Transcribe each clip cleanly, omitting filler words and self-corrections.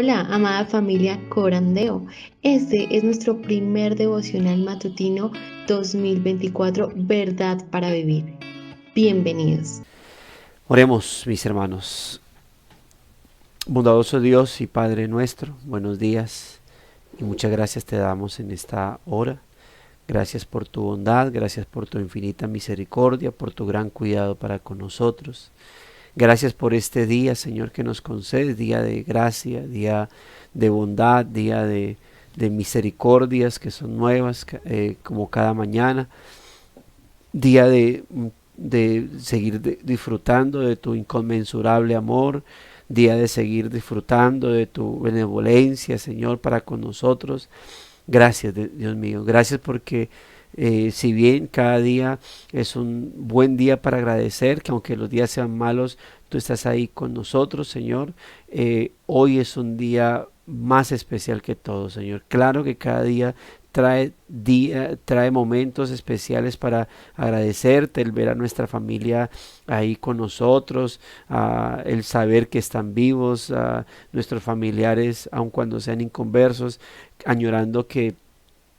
Hola, amada familia Corandeo. Este es nuestro primer devocional matutino 2024, Verdad para Vivir. Bienvenidos. Oremos, mis hermanos. Bondadoso Dios y Padre nuestro, buenos días y muchas gracias te damos en esta hora. Gracias por tu bondad, gracias por tu infinita misericordia, por tu gran cuidado para con nosotros. Gracias por este día, Señor, que nos concedes, día de gracia, día de bondad, día de misericordias que son nuevas como cada mañana, día de seguir disfrutando de tu inconmensurable amor, día de seguir disfrutando de tu benevolencia, Señor, para con nosotros. Gracias, Dios mío, gracias porque si bien cada día es un buen día para agradecer, que aunque los días sean malos, tú estás ahí con nosotros, Señor. Hoy es un día más especial que todo, Señor. Claro que cada trae momentos especiales para agradecerte, el ver a nuestra familia ahí con nosotros, el saber que están vivos, nuestros familiares, aun cuando sean inconversos, añorando que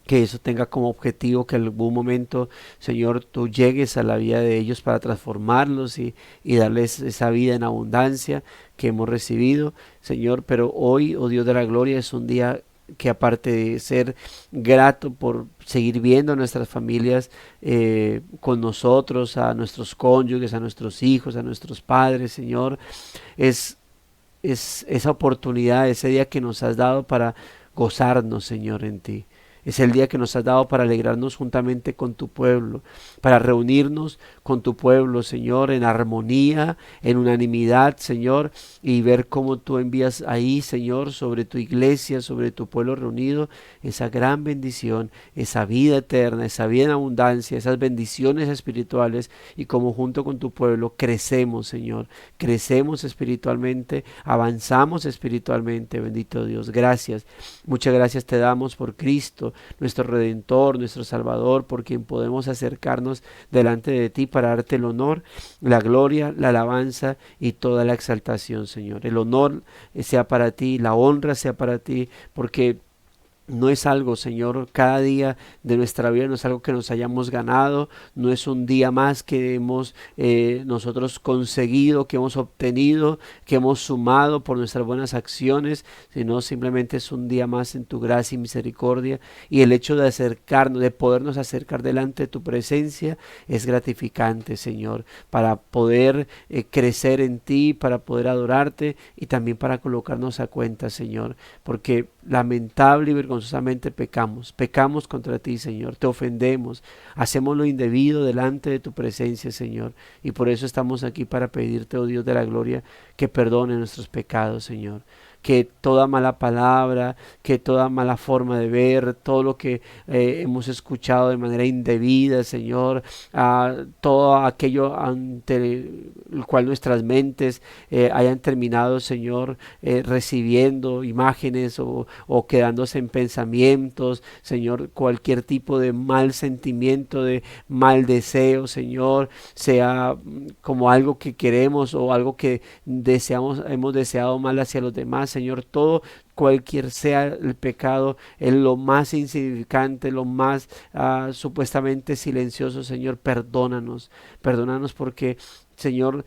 eso tenga como objetivo que en algún momento, Señor, tú llegues a la vida de ellos para transformarlos y darles esa vida en abundancia que hemos recibido, Señor. Pero hoy, oh Dios de la gloria, es un día que aparte de ser grato por seguir viendo a nuestras familias con nosotros, a nuestros cónyuges, a nuestros hijos, a nuestros padres, Señor, es, es esa oportunidad, ese día que nos has dado para gozarnos, Señor, en ti. Es el día que nos has dado para alegrarnos juntamente con tu pueblo, para reunirnos con tu pueblo, Señor, en armonía, en unanimidad, Señor, y ver cómo tú envías ahí, Señor, sobre tu iglesia, sobre tu pueblo reunido, esa gran bendición, esa vida eterna, esa vida en abundancia, esas bendiciones espirituales, y como junto con tu pueblo crecemos, Señor, crecemos espiritualmente, avanzamos espiritualmente, bendito Dios. Gracias, muchas gracias te damos por Cristo, nuestro Redentor, nuestro Salvador, por quien podemos acercarnos delante de ti para darte el honor, la gloria, la alabanza y toda la exaltación, Señor. El honor sea para ti, la honra sea para ti, porque no es algo, Señor, cada día de nuestra vida no es algo que nos hayamos ganado, no es un día más que hemos nosotros conseguido, que hemos obtenido, que hemos sumado por nuestras buenas acciones, sino simplemente es un día más en tu gracia y misericordia, y el hecho de acercarnos, de podernos acercar delante de tu presencia es gratificante, Señor, para poder crecer en ti, para poder adorarte y también para colocarnos a cuenta, Señor, porque lamentable y vergonzosamente pecamos contra ti, Señor, te ofendemos, hacemos lo indebido delante de tu presencia, Señor, y por eso estamos aquí para pedirte, oh Dios de la gloria, que perdone nuestros pecados, Señor, que toda mala palabra, que toda mala forma de ver, todo lo que hemos escuchado de manera indebida, Señor, todo aquello ante el cual nuestras mentes hayan terminado, Señor, recibiendo imágenes o quedándose en pensamientos, Señor, cualquier tipo de mal sentimiento, de mal deseo, Señor, sea como algo que queremos o algo que deseamos, hemos deseado mal hacia los demás, Señor, todo cualquier sea el pecado, en lo más insignificante, lo más supuestamente silencioso, Señor, perdónanos porque Señor,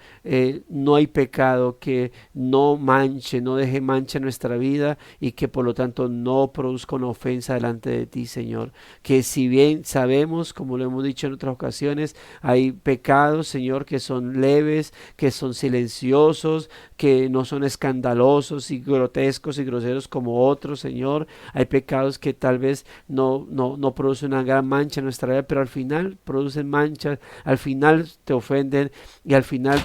no hay pecado que no manche, no deje mancha en nuestra vida y que por lo tanto no produzca una ofensa delante de ti, Señor. Que si bien sabemos, como lo hemos dicho en otras ocasiones, hay pecados, Señor, que son leves, que son silenciosos, que no son escandalosos y grotescos y groseros como otros, Señor. Hay pecados que tal vez no producen una gran mancha en nuestra vida, pero al final producen manchas, al final te ofenden y al final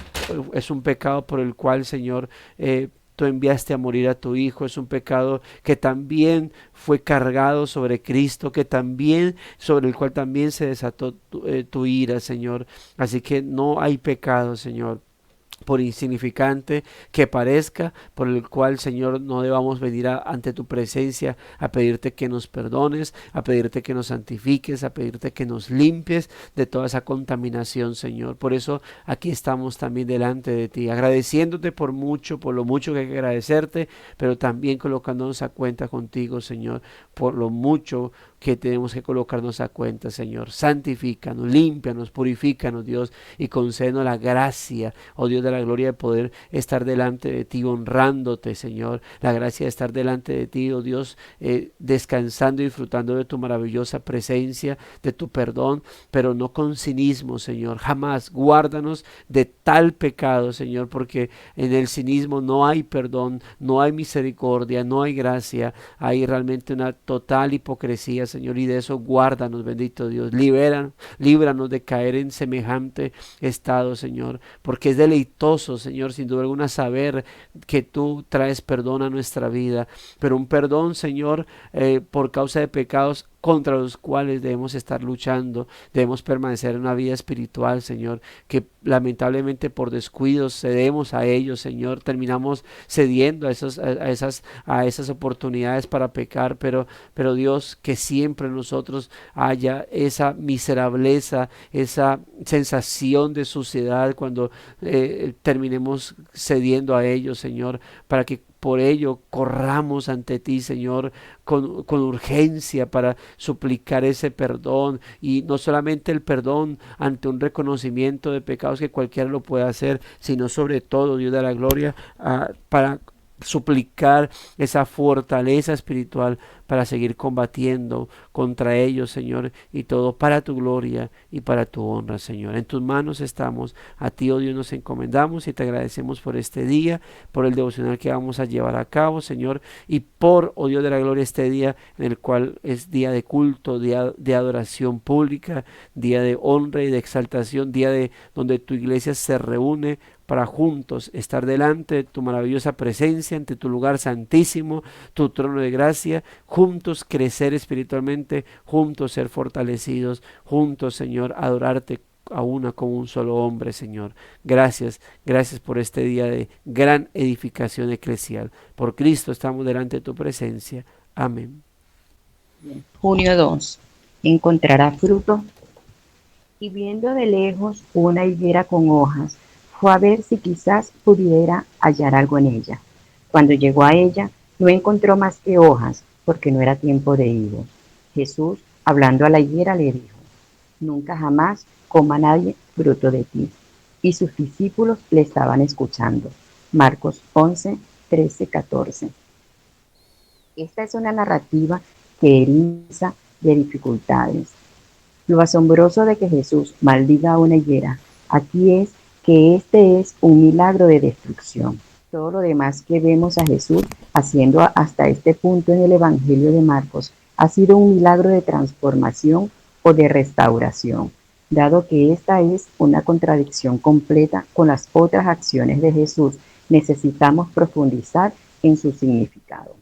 es un pecado por el cual, Señor, tú enviaste a morir a tu Hijo. Es un pecado que también fue cargado sobre Cristo, que también, sobre el cual también se desató tu ira, Señor. Así que no hay pecado, Señor, por insignificante que parezca, por el cual, Señor, no debamos venir ante tu presencia a pedirte que nos perdones, a pedirte que nos santifiques, a pedirte que nos limpies de toda esa contaminación, Señor. Por eso aquí estamos también delante de ti, agradeciéndote por mucho, por lo mucho que hay que agradecerte, pero también colocándonos a cuenta contigo, Señor, por lo mucho que tenemos que colocarnos a cuenta, Señor. Santifícanos, límpianos, purifícanos, Dios, y concédenos la gracia, oh Dios de la gloria, de poder estar delante de ti, honrándote, Señor. La gracia de estar delante de ti, oh Dios, descansando y disfrutando de tu maravillosa presencia, de tu perdón, pero no con cinismo, Señor. Jamás guárdanos de tal pecado, Señor, porque en el cinismo no hay perdón, no hay misericordia, no hay gracia, hay realmente una total hipocresía, Señor, y de eso guárdanos, bendito Dios. Líbranos de caer en semejante estado, Señor, porque es deleitoso, Señor, sin duda alguna, saber que tú traes perdón a nuestra vida, pero un perdón, Señor, por causa de pecados contra los cuales debemos estar luchando, debemos permanecer en una vida espiritual, Señor, que lamentablemente por descuidos cedemos a ellos, Señor, terminamos cediendo a esas oportunidades para pecar, pero Dios, que siempre en nosotros haya esa miserableza, esa sensación de suciedad cuando terminemos cediendo a ellos, Señor, para que por ello corramos ante ti, Señor, con urgencia para suplicar ese perdón, y no solamente el perdón ante un reconocimiento de pecados que cualquiera lo puede hacer, sino sobre todo, Dios de la gloria, para suplicar esa fortaleza espiritual para seguir combatiendo contra ellos, Señor, y todo para tu gloria y para tu honra, Señor. En tus manos estamos, a ti, oh Dios, nos encomendamos y te agradecemos por este día, por el devocional que vamos a llevar a cabo, Señor, y por, oh Dios de la gloria, este día en el cual es día de culto, día de adoración pública, día de honra y de exaltación, día de donde tu iglesia se reúne para juntos estar delante de tu maravillosa presencia, ante tu lugar santísimo, tu trono de gracia, juntos crecer espiritualmente, juntos ser fortalecidos, juntos, Señor, adorarte a una como un solo hombre, Señor. Gracias, gracias por este día de gran edificación eclesial. Por Cristo estamos delante de tu presencia. Amén. Junio 2. Encontrará fruto. Y viendo de lejos una higuera con hojas, fue a ver si quizás pudiera hallar algo en ella. Cuando llegó a ella, no encontró más que hojas, porque no era tiempo de higos. Jesús, hablando a la higuera, le dijo: nunca jamás coma nadie fruto de ti. Y sus discípulos le estaban escuchando. Marcos 11, 13, 14. Esta es una narrativa que eriza de dificultades. Lo asombroso de que Jesús maldiga a una higuera aquí es que este es un milagro de destrucción. Todo lo demás que vemos a Jesús haciendo hasta este punto en el Evangelio de Marcos ha sido un milagro de transformación o de restauración, dado que esta es una contradicción completa con las otras acciones de Jesús. Necesitamos profundizar en su significado.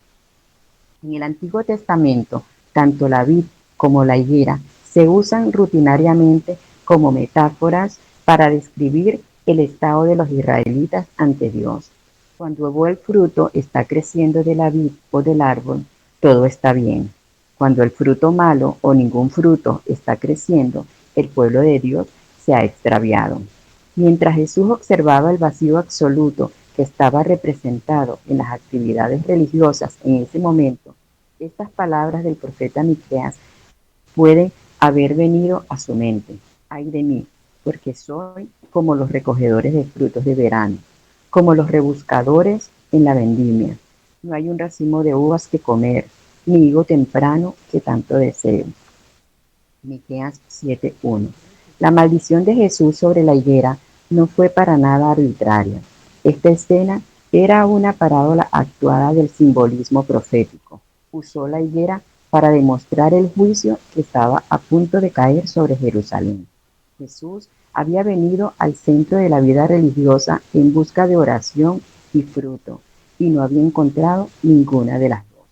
En el Antiguo Testamento, tanto la vid como la higuera se usan rutinariamente como metáforas para describir el estado de los israelitas ante Dios. Cuando el buen fruto está creciendo de la vid o del árbol, todo está bien. Cuando el fruto malo o ningún fruto está creciendo, el pueblo de Dios se ha extraviado. Mientras Jesús observaba el vacío absoluto que estaba representado en las actividades religiosas en ese momento, estas palabras del profeta Miqueas pueden haber venido a su mente: ay de mí, porque soy como los recogedores de frutos de verano, como los rebuscadores en la vendimia. No hay un racimo de uvas que comer, ni higo temprano que tanto deseo. Miqueas 7:1. La maldición de Jesús sobre la higuera no fue para nada arbitraria. Esta escena era una parábola actuada del simbolismo profético. Usó la higuera para demostrar el juicio que estaba a punto de caer sobre Jerusalén. Jesús había venido al centro de la vida religiosa en busca de oración y fruto, y no había encontrado ninguna de las dos.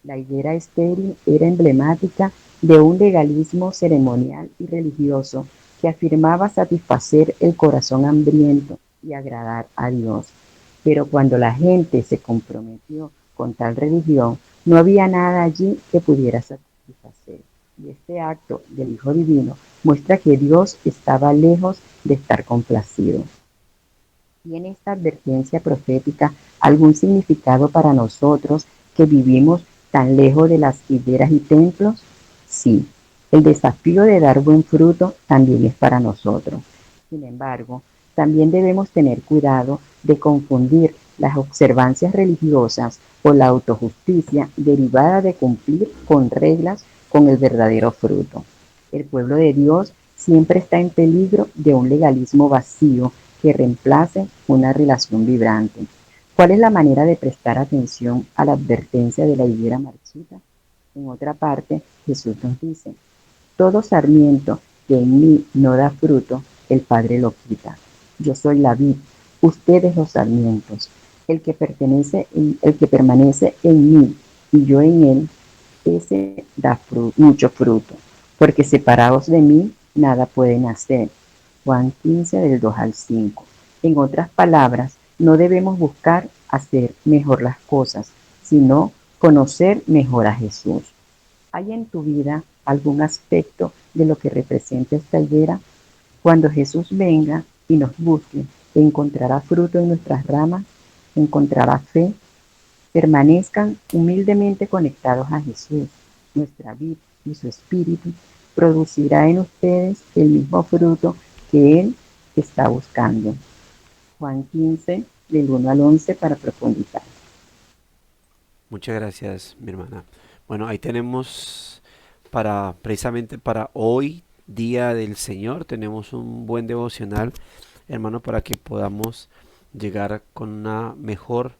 La higuera estéril era emblemática de un legalismo ceremonial y religioso que afirmaba satisfacer el corazón hambriento y agradar a Dios. Pero cuando la gente se comprometió con tal religión, no había nada allí que pudiera satisfacer. Y este acto del Hijo Divino muestra que Dios estaba lejos de estar complacido. ¿Tiene esta advertencia profética algún significado para nosotros que vivimos tan lejos de las higueras y templos? Sí, el desafío de dar buen fruto también es para nosotros. Sin embargo, también debemos tener cuidado de confundir las observancias religiosas o la autojusticia derivada de cumplir con reglas con el verdadero fruto. El pueblo de Dios siempre está en peligro de un legalismo vacío que reemplace una relación vibrante. ¿Cuál es la manera de prestar atención a la advertencia de la higuera marchita? En otra parte, Jesús nos dice, todo sarmiento que en mí no da fruto, el Padre lo quita. Yo soy la vid, ustedes los sarmientos. El que permanece en mí y yo en él, ese da mucho fruto, porque separados de mí nada pueden hacer. Juan 15 del 2 al 5. En otras palabras, no debemos buscar hacer mejor las cosas, sino conocer mejor a Jesús. ¿Hay en tu vida algún aspecto de lo que representa esta higuera? Cuando Jesús venga y nos busque, encontrará fruto en nuestras ramas, encontrará fe. Permanezcan humildemente conectados a Jesús. Nuestra vida y su espíritu producirá en ustedes el mismo fruto que Él está buscando. Juan 15, del 1 al 11 para profundizar. Muchas gracias, mi hermana. Bueno, ahí tenemos para precisamente para hoy, Día del Señor, tenemos un buen devocional, hermano, para que podamos llegar con una mejor,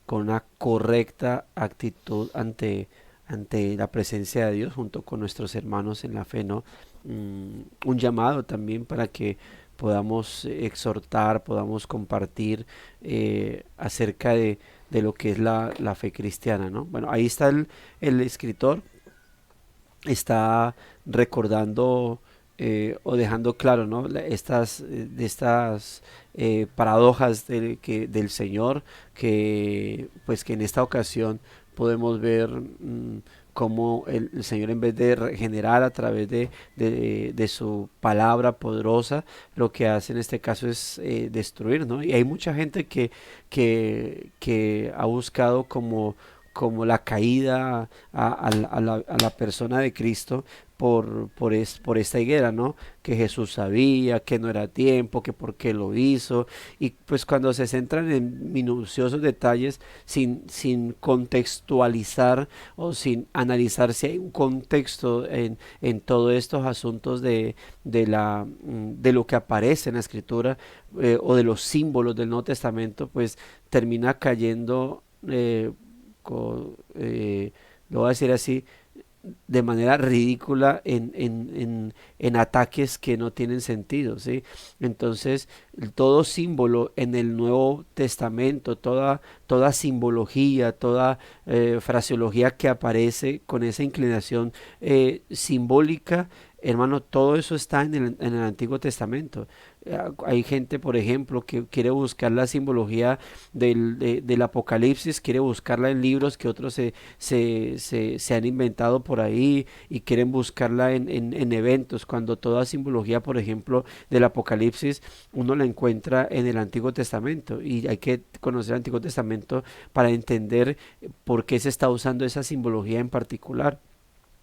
con una correcta actitud ante la presencia de Dios junto con nuestros hermanos en la fe, ¿no? Un llamado también para que podamos exhortar, podamos compartir acerca de lo que es la fe cristiana, ¿no? Bueno, ahí está el escritor, está recordando o dejando claro, ¿no? Estas paradojas del Señor, que pues que en esta ocasión podemos ver cómo el Señor, en vez de regenerar a través de su palabra poderosa, lo que hace en este caso es destruir, ¿no? Y hay mucha gente que ha buscado como la caída a la persona de Cristo por esta higuera, ¿no? Que Jesús sabía que no era tiempo, que por qué lo hizo, y pues cuando se centran en minuciosos detalles sin contextualizar o sin analizar si hay un contexto en todos estos asuntos de lo que aparece en la Escritura, o de los símbolos del Nuevo Testamento, pues termina cayendo, lo voy a decir así, de manera ridícula en ataques que no tienen sentido, ¿sí? Entonces, todo símbolo en el Nuevo Testamento, toda simbología, toda fraseología que aparece con esa inclinación simbólica, hermano, todo eso está en el Antiguo Testamento. Hay gente, por ejemplo, que quiere buscar la simbología del Apocalipsis, quiere buscarla en libros que otros se han inventado por ahí, y quieren buscarla en eventos, cuando toda simbología, por ejemplo, del Apocalipsis, uno la encuentra en el Antiguo Testamento, y hay que conocer el Antiguo Testamento para entender por qué se está usando esa simbología en particular.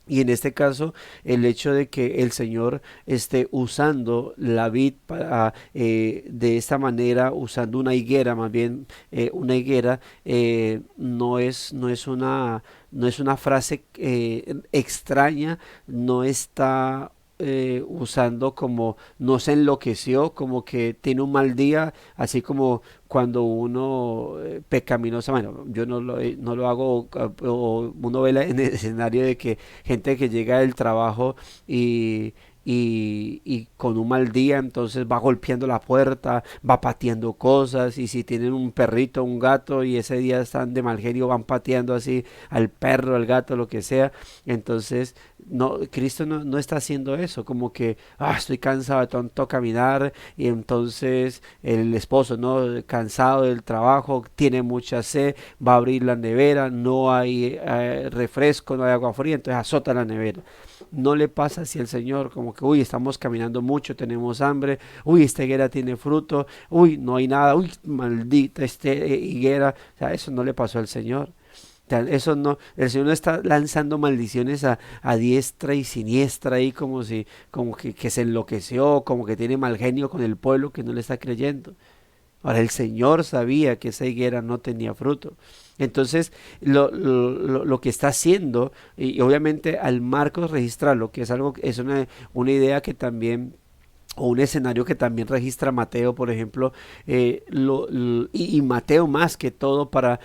Y en este caso, el hecho de que el Señor esté usando la vid de esta manera, usando una higuera, más bien una higuera, no es una frase extraña, no está usando como no se enloqueció, como que tiene un mal día, así como cuando uno pecaminosa, bueno, yo no lo hago, o uno ve en el escenario de que gente que llega del trabajo y, y con un mal día entonces va golpeando la puerta, va pateando cosas, y si tienen un perrito, un gato y ese día están de mal genio, van pateando así al perro, al gato, lo que sea. Entonces no, Cristo no está haciendo eso, como que estoy cansado de tanto caminar, y entonces el esposo, no, cansado del trabajo, tiene mucha sed, va a abrir la nevera, no hay refresco, no hay agua fría, entonces azota la nevera. No le pasa así al Señor, como que, uy, estamos caminando mucho, tenemos hambre, uy, esta higuera tiene fruto, uy, no hay nada, uy, maldita higuera. O sea, eso no le pasó al Señor. Eso no, el Señor no está lanzando maldiciones a diestra y siniestra ahí, como si, como que se enloqueció, como que tiene mal genio con el pueblo que no le está creyendo. Ahora el Señor sabía que esa higuera no tenía fruto. Entonces lo que está haciendo, y obviamente al Marcos registrarlo, que es algo, es una idea que también, o un escenario que también registra Mateo, por ejemplo, y Mateo más que todo para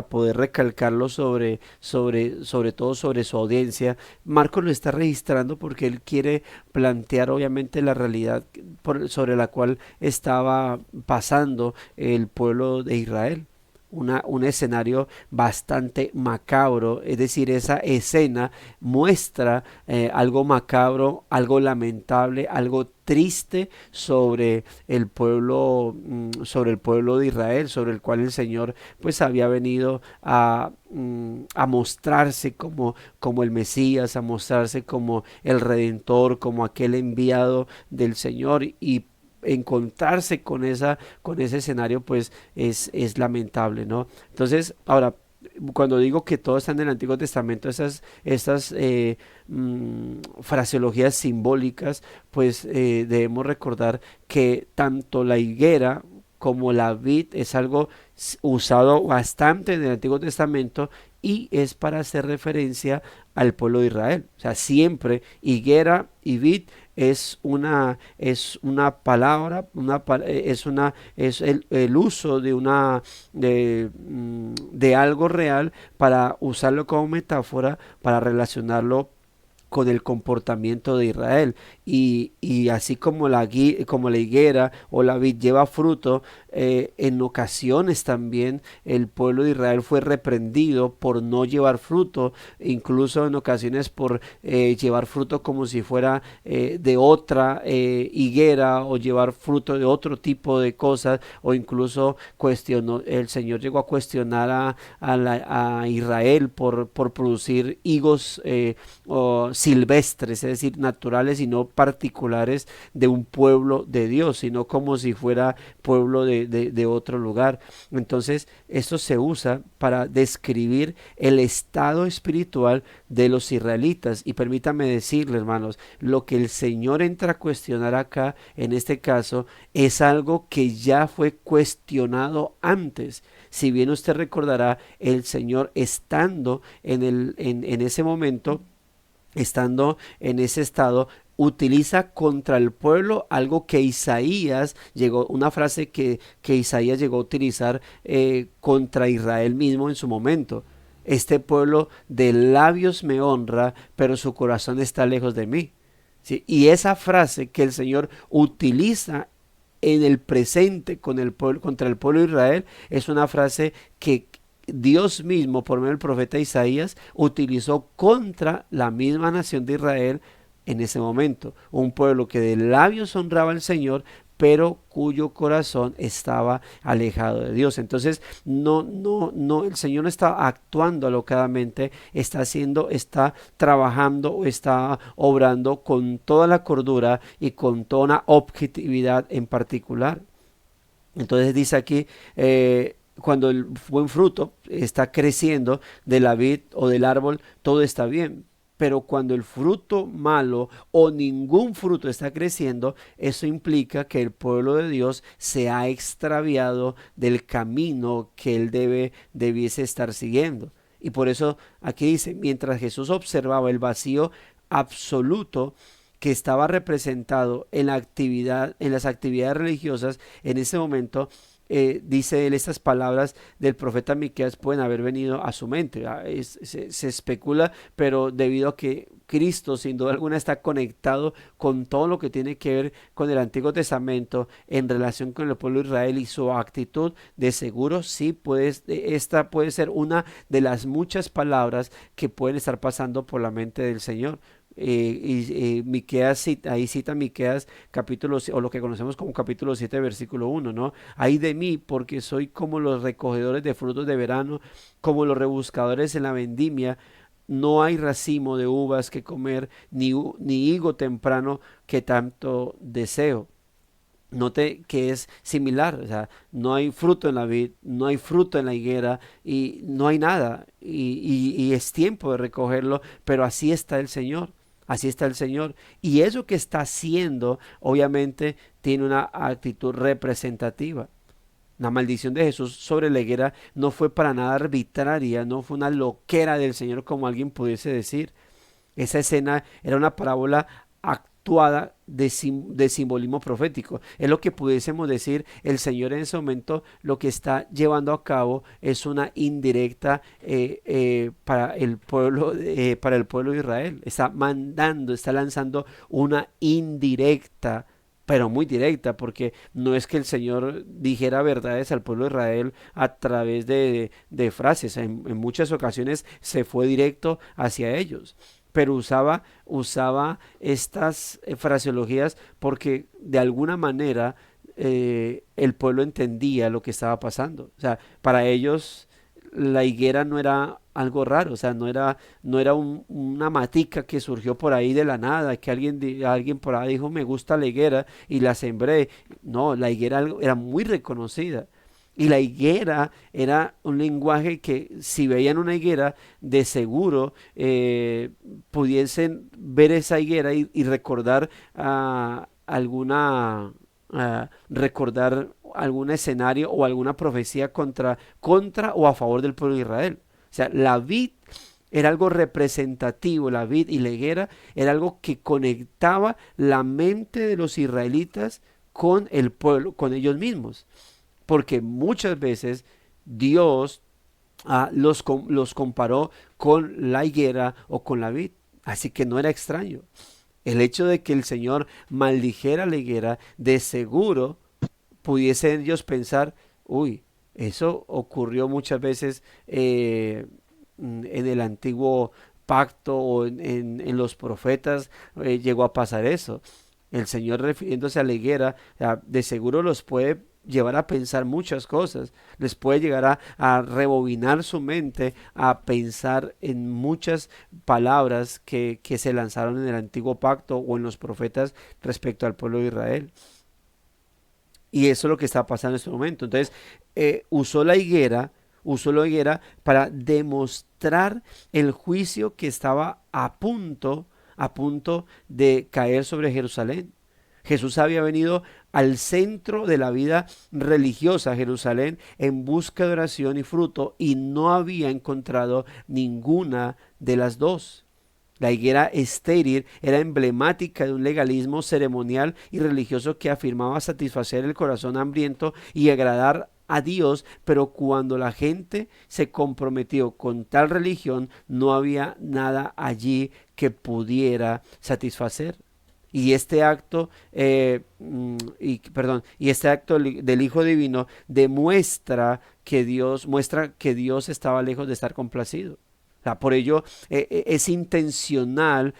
poder recalcarlo sobre todo sobre su audiencia. Marcos lo está registrando porque él quiere plantear obviamente la realidad sobre la cual estaba pasando el pueblo de Israel. Un escenario bastante macabro, es decir, esa escena muestra algo macabro, algo lamentable, algo triste sobre el pueblo de Israel, sobre el cual el Señor pues había venido a mostrarse como el Mesías, a mostrarse como el Redentor, como aquel enviado del Señor. Y encontrarse con ese escenario pues es lamentable, ¿no? Entonces, ahora, cuando digo que todo está en el Antiguo Testamento, esas fraseologías simbólicas, pues debemos recordar que tanto la higuera como la vid es algo usado bastante en el Antiguo Testamento, y es para hacer referencia al pueblo de Israel. O sea, siempre higuera y vid es una palabra, es el uso de algo real para usarlo como metáfora, para relacionarlo con el comportamiento de Israel. Y así como como la higuera o la vid lleva fruto, en ocasiones también el pueblo de Israel fue reprendido por no llevar fruto, incluso en ocasiones por llevar fruto como si fuera de otra higuera, o llevar fruto de otro tipo de cosas, o incluso el Señor llegó a cuestionar a Israel por producir higos o silvestres, es decir, naturales y no particulares de un pueblo de Dios, sino como si fuera pueblo de otro lugar. Entonces, esto se usa para describir el estado espiritual de los israelitas. Y permítame decirle, hermanos, lo que el Señor entra a cuestionar acá, en este caso, es algo que ya fue cuestionado antes. Si bien usted recordará, el Señor estando en ese momento, estando en ese estado, utiliza contra el pueblo algo que Isaías llegó, una frase que Isaías llegó a utilizar contra Israel mismo en su momento. Este pueblo de labios me honra, pero su corazón está lejos de mí. ¿Sí? Y esa frase que el Señor utiliza en el presente contra el pueblo de Israel, es una frase que Dios mismo, por medio del profeta Isaías, utilizó contra la misma nación de Israel en ese momento. Un pueblo que de labios honraba al Señor, pero cuyo corazón estaba alejado de Dios. Entonces, no, el Señor no está actuando alocadamente, está trabajando o está obrando con toda la cordura y con toda una objetividad en particular. Entonces dice aquí, cuando el buen fruto está creciendo de la vid o del árbol, todo está bien. Pero cuando el fruto malo o ningún fruto está creciendo, eso implica que el pueblo de Dios se ha extraviado del camino que él debiese estar siguiendo. Y por eso aquí dice, mientras Jesús observaba el vacío absoluto que estaba representado en las actividades religiosas en ese momento, dice él, estas palabras del profeta Miqueas pueden haber venido a su mente. Se especula, pero debido a que Cristo sin duda alguna está conectado con todo lo que tiene que ver con el Antiguo Testamento en relación con el pueblo de Israel y su actitud, de seguro sí esta puede ser una de las muchas palabras que pueden estar pasando por la mente del Señor. Miqueas ahí cita Miqueas capítulo, o lo que conocemos como capítulo 7 versículo 1, ¿no? Ay de mí, porque soy como los recogedores de frutos de verano, como los rebuscadores en la vendimia. No hay racimo de uvas que comer, ni higo temprano que tanto deseo. Note que es similar, o sea, no hay fruto en la vid, no hay fruto en la higuera y no hay nada y es tiempo de recogerlo, pero así está el Señor, así está el Señor. Y eso que está haciendo, obviamente, tiene una actitud representativa. La maldición de Jesús sobre la higuera no fue para nada arbitraria, no fue una loquera del Señor como alguien pudiese decir. Esa escena era una parábola actuada de simbolismo profético. Es lo que pudiésemos decir, el Señor en ese momento lo que está llevando a cabo es una indirecta para el pueblo de Israel. Está mandando, está lanzando una indirecta, pero muy directa, porque no es que el Señor dijera verdades al pueblo de Israel a través de frases. En muchas ocasiones se fue directo hacia ellos, pero usaba estas fraseologías porque de alguna manera el pueblo entendía lo que estaba pasando. O sea, para ellos la higuera no era algo raro, o sea, no era una matica que surgió por ahí de la nada, que alguien por ahí dijo, me gusta la higuera y la sembré. No, la higuera era muy reconocida. Y la higuera era un lenguaje que si veían una higuera, de seguro pudiesen ver esa higuera y recordar recordar algún escenario o alguna profecía contra o a favor del pueblo de Israel. O sea, la vid era algo representativo, la vid y la higuera era algo que conectaba la mente de los israelitas con el pueblo, con ellos mismos, porque muchas veces Dios los comparó con la higuera o con la vid, así que no era extraño. El hecho de que el Señor maldijera la higuera, de seguro pudiesen ellos pensar, uy, eso ocurrió muchas veces en el antiguo pacto o en los profetas, llegó a pasar eso. El Señor refiriéndose a la higuera, de seguro los puede llevar a pensar muchas cosas, les puede llegar a rebobinar su mente, a pensar en muchas palabras que se lanzaron en el antiguo pacto o en los profetas respecto al pueblo de Israel. Y eso es lo que está pasando en este momento. Entonces, usó la higuera para demostrar el juicio que estaba a punto de caer sobre Jerusalén. Jesús había venido al centro de la vida religiosa, Jerusalén, en busca de oración y fruto, y no había encontrado ninguna de las dos. La higuera estéril era emblemática de un legalismo ceremonial y religioso que afirmaba satisfacer el corazón hambriento y agradar a Dios, pero cuando la gente se comprometió con tal religión, no había nada allí que pudiera satisfacer. Y este acto, y este acto del Hijo Divino muestra que Dios estaba lejos de estar complacido. O sea, por ello es intencional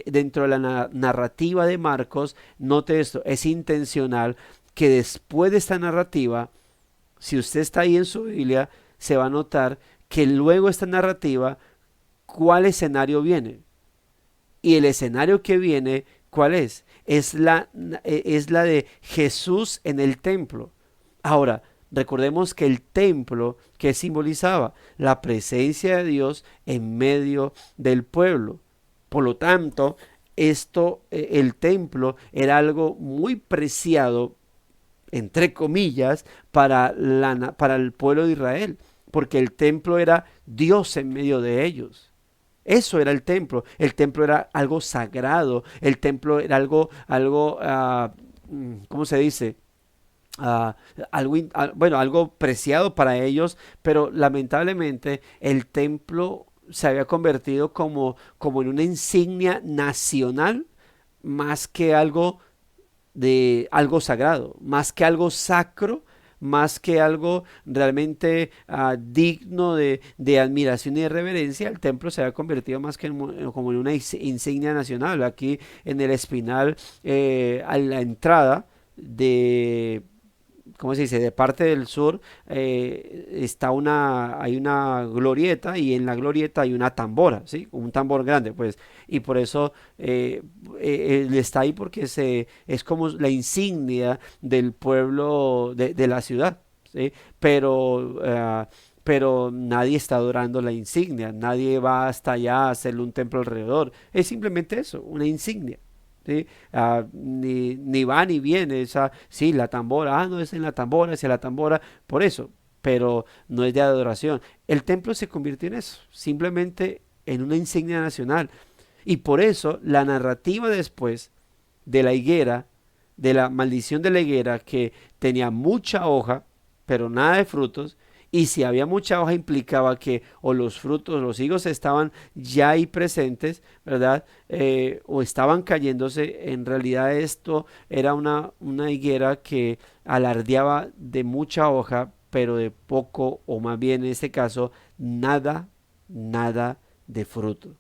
dentro de la narrativa de Marcos, note esto, es intencional que después de esta narrativa, si usted está ahí en su Biblia, se va a notar que luego esta narrativa, ¿cuál escenario viene? Y el escenario que viene, ¿cuál es? Es la de Jesús en el templo. Ahora, recordemos que el templo, que simbolizaba la presencia de Dios en medio del pueblo. Por lo tanto, el templo era algo muy preciado, entre comillas, para el pueblo de Israel, porque el templo era Dios en medio de ellos. Eso era el templo. El templo era algo sagrado. El templo era ¿cómo se dice? Bueno, algo preciado para ellos, pero lamentablemente el templo se había convertido como en una insignia nacional más que algo de algo sagrado, más que algo sacro, más que algo realmente digno de admiración y de reverencia. El templo se había convertido más que como en una insignia nacional. Aquí en el Espinal, a la entrada de, ¿cómo se dice? De parte del sur, hay una glorieta, y en la glorieta hay una tambora, ¿sí? Un tambor grande, pues, y por eso él está ahí, porque es como la insignia del pueblo de la ciudad, ¿sí? Pero nadie está adorando la insignia, nadie va hasta allá a hacerle un templo alrededor, es simplemente eso, una insignia. ¿Sí? Ni va ni viene, sí, la tambora, no es en la tambora, es en la tambora, por eso, pero no es de adoración. El templo se convirtió en eso, simplemente en una insignia nacional, y por eso la narrativa después de la higuera, de la maldición de la higuera, que tenía mucha hoja, pero nada de frutos, y si había mucha hoja implicaba que o los frutos, los higos estaban ya ahí presentes, ¿verdad? O estaban cayéndose. En realidad esto era una higuera que alardeaba de mucha hoja, pero de poco, o más bien en este caso, nada de fruto.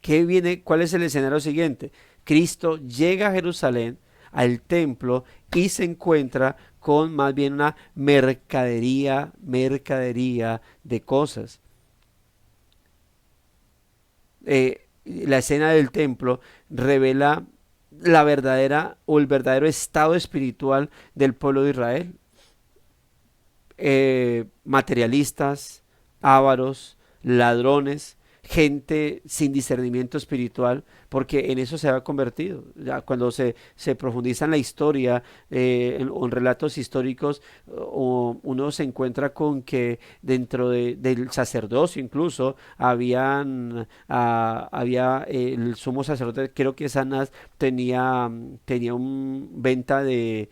¿Qué viene? ¿Cuál es el escenario siguiente? Cristo llega a Jerusalén, al templo, y se encuentra con más bien una mercadería de cosas. La escena del templo revela la verdadera o el verdadero estado espiritual del pueblo de Israel. Materialistas, ávaros, ladrones, gente sin discernimiento espiritual, porque en eso se ha convertido. Ya cuando se profundiza en la historia, en relatos históricos, uno se encuentra con que dentro del sacerdocio incluso había el sumo sacerdote, creo que Sanas tenía un venta de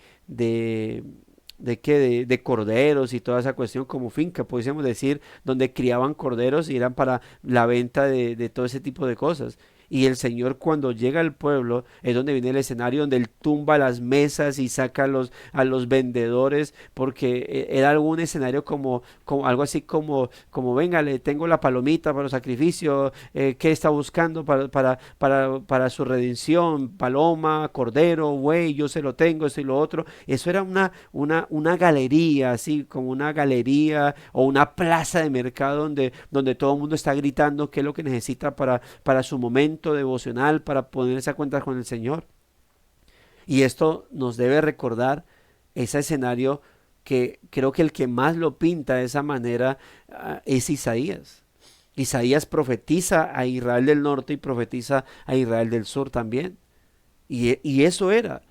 corderos y toda esa cuestión, como finca, podríamos decir, donde criaban corderos y eran para la venta de todo ese tipo de cosas. Y el Señor, cuando llega al pueblo, es donde viene el escenario donde Él tumba las mesas y saca a los vendedores, porque era algún escenario como algo así como venga, le tengo la palomita para los sacrificios, ¿qué está buscando para su redención? Paloma, cordero, buey, yo se lo tengo, esto y lo otro. Eso era una galería, así como una galería o una plaza de mercado donde todo el mundo está gritando qué es lo que necesita para su momento devocional, para ponerse a cuenta con el Señor. Y esto nos debe recordar ese escenario que creo que el que más lo pinta de esa manera es Isaías. Isaías profetiza a Israel del norte y profetiza a Israel del sur también. Y eso era.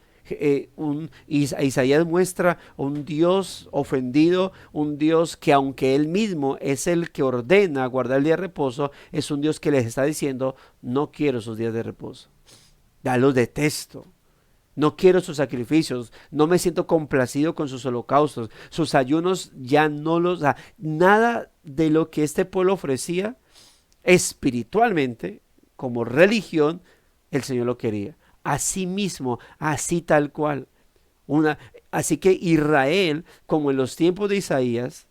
Isaías muestra un Dios ofendido, un Dios que, aunque Él mismo es el que ordena guardar el día de reposo, es un Dios que les está diciendo: no quiero sus días de reposo, ya los detesto. No quiero sus sacrificios, no me siento complacido con sus holocaustos, sus ayunos ya no nada de lo que este pueblo ofrecía espiritualmente, como religión, el Señor lo quería. Así mismo, así tal cual. Así que Israel, como en los tiempos de Isaías,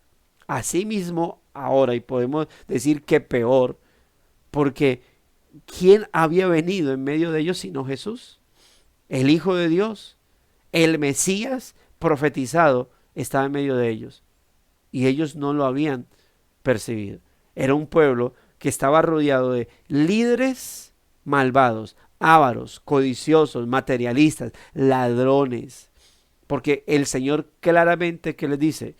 así mismo ahora, y podemos decir que peor, porque ¿quién había venido en medio de ellos sino Jesús? El Hijo de Dios, el Mesías profetizado, estaba en medio de ellos, y ellos no lo habían percibido. Era un pueblo que estaba rodeado de líderes malvados, ávaros, codiciosos, materialistas, ladrones. Porque el Señor claramente que les dice: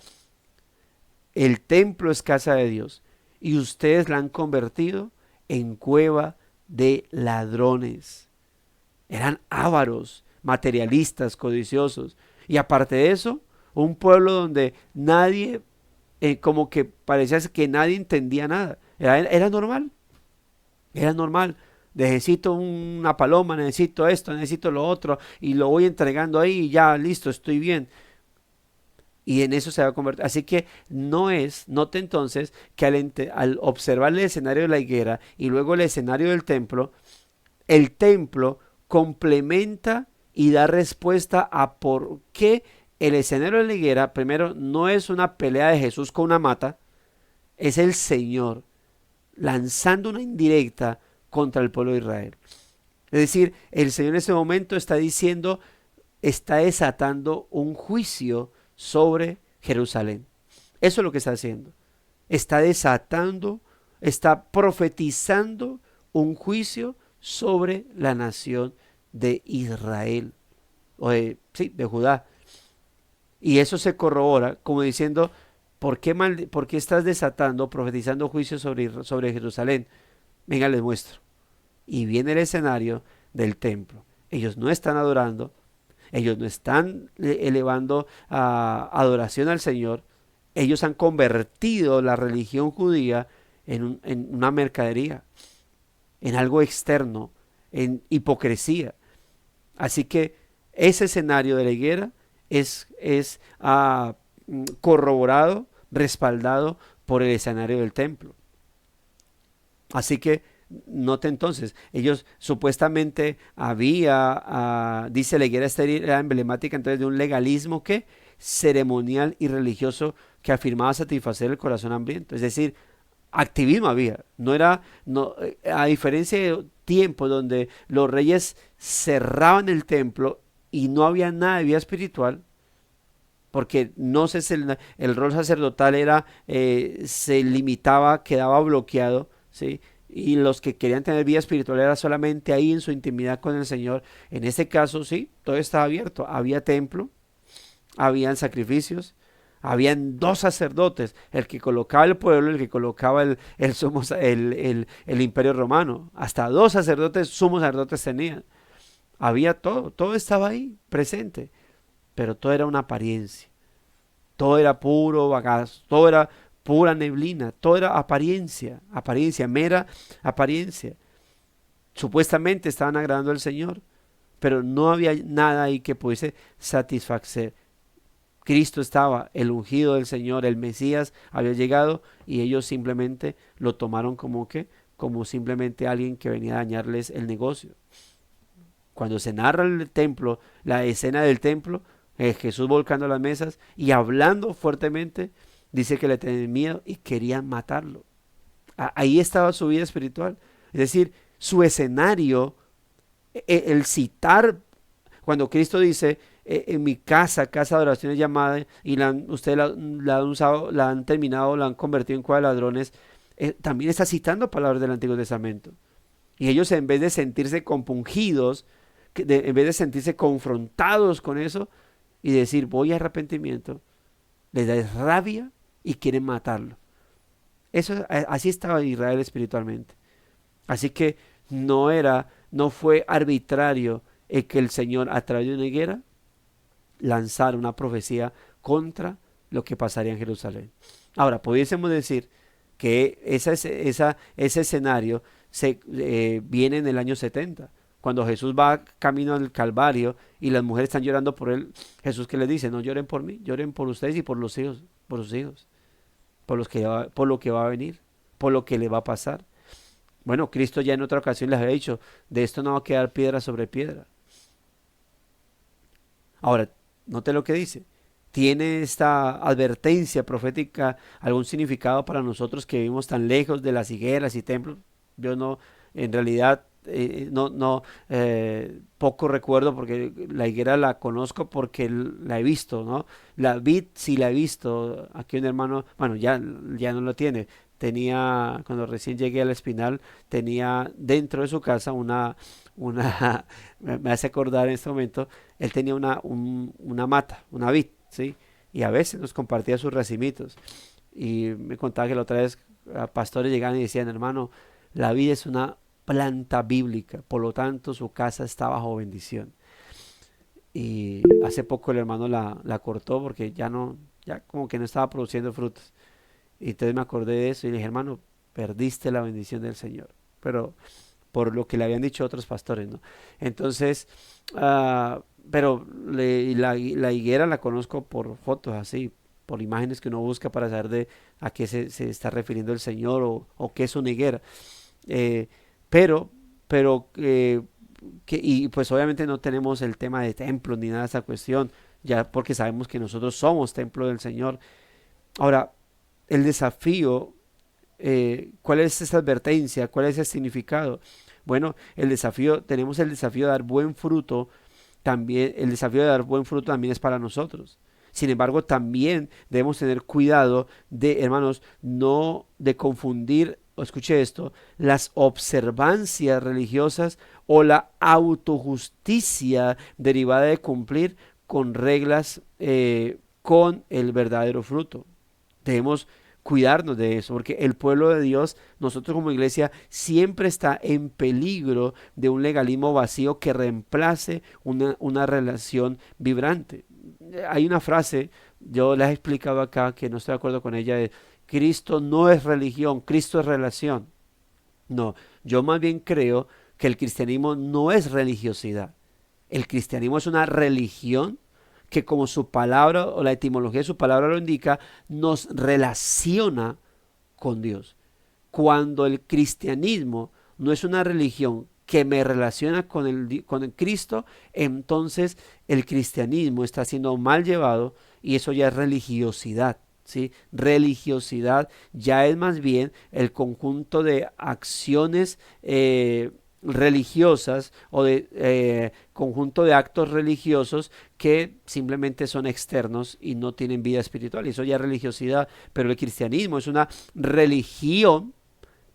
el templo es casa de Dios y ustedes la han convertido en cueva de ladrones. Eran ávaros, materialistas, codiciosos. Y aparte de eso, un pueblo donde nadie, como que parecía que nadie entendía nada. Era normal, era normal. Necesito una paloma, necesito esto, necesito lo otro, y lo voy entregando ahí y ya, listo, estoy bien. y en eso se va a convertir. Así que note entonces que al observar el escenario de la higuera y luego el escenario del templo, el templo complementa y da respuesta a por qué el escenario de la higuera, primero, no es una pelea de Jesús con una mata, es el Señor lanzando una indirecta contra el pueblo de Israel. Es decir, el Señor en ese momento está diciendo, está desatando un juicio sobre Jerusalén. Eso es lo que está haciendo. Está desatando, está profetizando un juicio sobre la nación de Israel, de Judá. Y eso se corrobora como diciendo, ¿por qué estás desatando, profetizando juicio sobre Jerusalén? Venga, les muestro. Y viene el escenario del templo. Ellos no están adorando, ellos no están elevando adoración al Señor. Ellos han convertido la religión judía en una mercadería, en algo externo, en hipocresía. Así que ese escenario de la higuera es corroborado, respaldado por el escenario del templo. Así que note entonces, ellos supuestamente dice la higuera estéril era emblemática entonces de un legalismo que ceremonial y religioso que afirmaba satisfacer el corazón hambriento. Es decir, activismo había, a diferencia de tiempos donde los reyes cerraban el templo y no había nada de vida espiritual, porque no sé si el rol sacerdotal se limitaba, quedaba bloqueado, ¿sí? Y los que querían tener vida espiritual era solamente ahí en su intimidad con el Señor. En este caso, sí, todo estaba abierto. Había templo, habían sacrificios, habían dos sacerdotes, el que colocaba el pueblo, el que colocaba el imperio romano. Hasta dos sacerdotes, sumos sacerdotes tenían. Había todo estaba ahí, presente. Pero todo era una apariencia. Todo era puro bagazo, todo era pura neblina, todo era apariencia, mera apariencia. Supuestamente estaban agradando al Señor, pero no había nada ahí que pudiese satisfacer. Cristo estaba, el ungido del Señor, el Mesías había llegado y ellos simplemente lo tomaron como simplemente alguien que venía a dañarles el negocio. Cuando se narra el templo, la escena del templo, Jesús volcando las mesas y hablando fuertemente, dice que le tenían miedo y querían matarlo. Ahí estaba su vida espiritual. Es decir, su escenario, el citar, cuando Cristo dice, en mi casa de oración es llamada, y ustedes la han usado, la han terminado, la han convertido en cueva de ladrones, también está citando palabras del Antiguo Testamento. Y ellos, en vez de sentirse compungidos, en vez de sentirse confrontados con eso y decir voy a arrepentimiento, les da rabia y quieren matarlo. Así estaba Israel espiritualmente. Así que no fue arbitrario el que el Señor a través de una higuera lanzara una profecía contra lo que pasaría en Jerusalén. Ahora, pudiésemos decir que ese escenario viene en el año 70, cuando Jesús va camino al Calvario y las mujeres están llorando por él. Jesús, ¿qué les dice? No lloren por mí, lloren por ustedes y por los hijos, por sus hijos, por lo que va a venir, por lo que le va a pasar. Bueno, Cristo ya en otra ocasión les había dicho, de esto no va a quedar piedra sobre piedra. Ahora, note lo que dice. ¿Tiene esta advertencia profética algún significado para nosotros que vivimos tan lejos de las higueras y templos? Yo no, en realidad, poco recuerdo, porque la higuera la conozco porque la he visto, ¿no? La vid sí la he visto. Aquí un hermano, bueno, ya no lo tiene. Cuando recién llegué al Espinal, tenía dentro de su casa me hace acordar en este momento, él tenía una mata, una vid, ¿sí? Y a veces nos compartía sus racimitos. Y me contaba que la otra vez pastores llegaban y decían, hermano, la vid es una planta bíblica, por lo tanto su casa está bajo bendición. Y hace poco el hermano la cortó porque ya como que no estaba produciendo frutos. Y entonces me acordé de eso y le dije, hermano, perdiste la bendición del Señor. Pero por lo que le habían dicho otros pastores, ¿no? Entonces, pero la higuera la conozco por fotos así, por imágenes que uno busca para saber a qué se está refiriendo el Señor o qué es una higuera. Eh, pero, pero y pues obviamente no tenemos el tema de templo ni nada de esa cuestión, ya porque sabemos que nosotros somos templo del Señor. Ahora, el desafío, ¿cuál es esa advertencia? ¿Cuál es el significado? Bueno, tenemos el desafío de dar buen fruto, también el desafío de dar buen fruto también es para nosotros. Sin embargo, también debemos tener cuidado de, hermanos, no de confundir, o escuche esto, las observancias religiosas o la autojusticia derivada de cumplir con reglas, con el verdadero fruto. Debemos cuidarnos de eso, porque el pueblo de Dios, nosotros como iglesia, siempre está en peligro de un legalismo vacío que reemplace una relación vibrante. Hay una frase, yo la he explicado acá, que no estoy de acuerdo con ella, de Cristo no es religión, Cristo es relación. No, yo más bien creo que el cristianismo no es religiosidad. El cristianismo es una religión que, como su palabra o la etimología de su palabra lo indica, nos relaciona con Dios. Cuando el cristianismo no es una religión que me relaciona con el Cristo, entonces el cristianismo está siendo mal llevado y eso ya es religiosidad. ¿Sí? Religiosidad ya es más bien el conjunto de acciones religiosas o de conjunto de actos religiosos que simplemente son externos y no tienen vida espiritual. Y eso ya es religiosidad, pero el cristianismo es una religión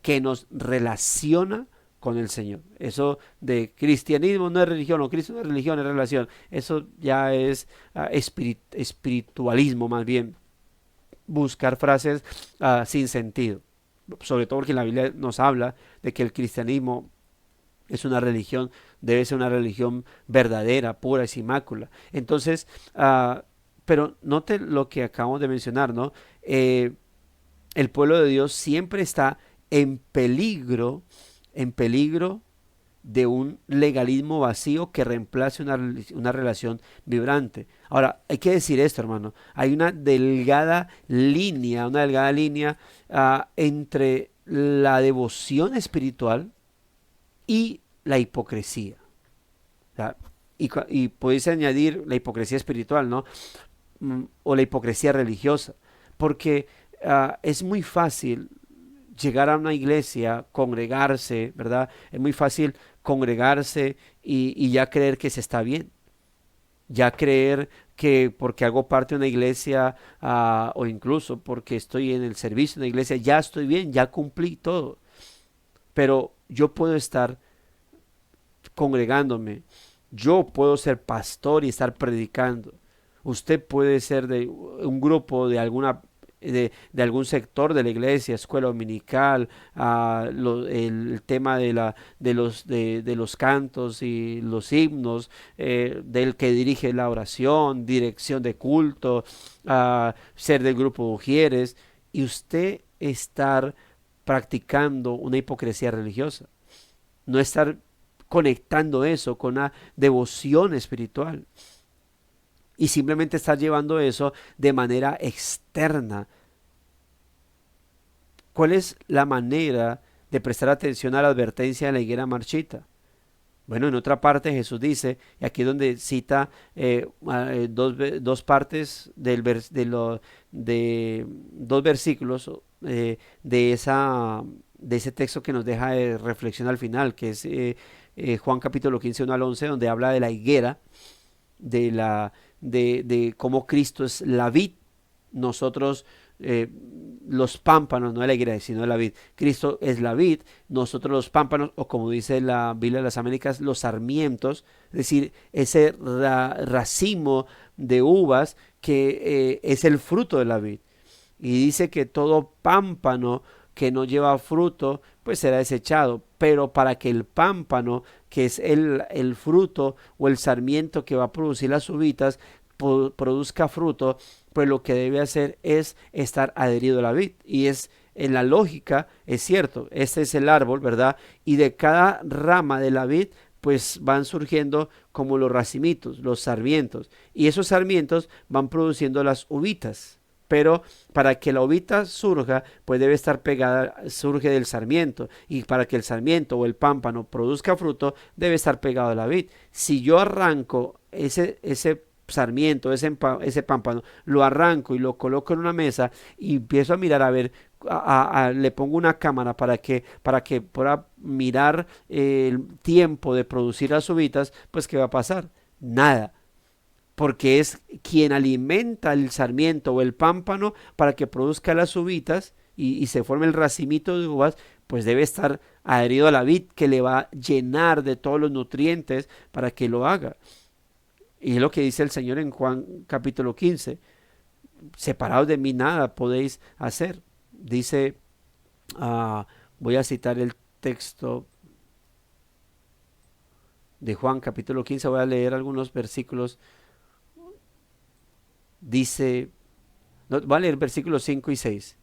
que nos relaciona con el Señor. Eso de cristianismo no es religión, o Cristo no es religión, es relación. Eso ya es espiritualismo más bien. Buscar frases sin sentido. Sobre todo porque la Biblia nos habla de que el cristianismo es una religión, debe ser una religión verdadera, pura y sin mácula. Entonces, pero note lo que acabamos de mencionar, ¿no? El pueblo de Dios siempre está en peligro de un legalismo vacío que reemplace una relación vibrante. Ahora, hay que decir esto, hermano, hay una delgada línea, entre la devoción espiritual y la hipocresía. O sea, y podéis añadir la hipocresía espiritual, ¿no? O la hipocresía religiosa, porque es muy fácil llegar a una iglesia, congregarse, ¿verdad? Es muy fácil congregarse y ya creer que se está bien, ya creer que porque hago parte de una iglesia o incluso porque estoy en el servicio de una iglesia, ya estoy bien, ya cumplí todo. Pero yo puedo estar congregándome, yo puedo ser pastor y estar predicando. Usted puede ser de un grupo de algún sector de la iglesia, escuela dominical, el tema de los cantos y los himnos, del que dirige la oración, dirección de culto, ser del grupo de Ujieres, y usted estar practicando una hipocresía religiosa, no estar conectando eso con una devoción espiritual y simplemente estar llevando eso de manera externa. ¿Cuál es la manera de prestar atención a la advertencia de la higuera marchita? Bueno, en otra parte Jesús dice, y aquí es donde cita dos partes de dos versículos de ese texto que nos deja de reflexión al final, que es Juan capítulo 15, 1 al 11, donde habla de la higuera, de cómo Cristo es la vid, nosotros los pámpanos, no de la higuera, sino de la vid. Cristo es la vid, nosotros los pámpanos, o como dice la Biblia de las Américas, los sarmientos, es decir, ese racimo de uvas que es el fruto de la vid. Y dice que todo pámpano que no lleva fruto, pues será desechado. Pero para que el pámpano, que es el fruto o el sarmiento que va a producir las uvitas, produzca fruto, pues lo que debe hacer es estar adherido a la vid. Y es en la lógica es cierto, este es el árbol, ¿verdad? Y de cada rama de la vid, pues van surgiendo como los racimitos, los sarmientos, y esos sarmientos van produciendo las uvitas. Pero para que la uvita surja, pues debe estar pegada, surge del sarmiento. Y para que el sarmiento o el pámpano produzca fruto, debe estar pegado a la vid. Si yo arranco ese sarmiento, ese pámpano, lo arranco y lo coloco en una mesa y empiezo a mirar a ver, le pongo una cámara para que pueda mirar el tiempo de producir las uvitas, pues ¿qué va a pasar? Nada, porque es quien alimenta el sarmiento o el pámpano para que produzca las uvitas y se forme el racimito de uvas, pues debe estar adherido a la vid que le va a llenar de todos los nutrientes para que lo haga. Y es lo que dice el Señor en Juan capítulo 15, separados de mí nada podéis hacer. Dice, voy a citar el texto de Juan capítulo 15, voy a leer algunos versículos. Dice, no, voy a leer versículos 5 y 6.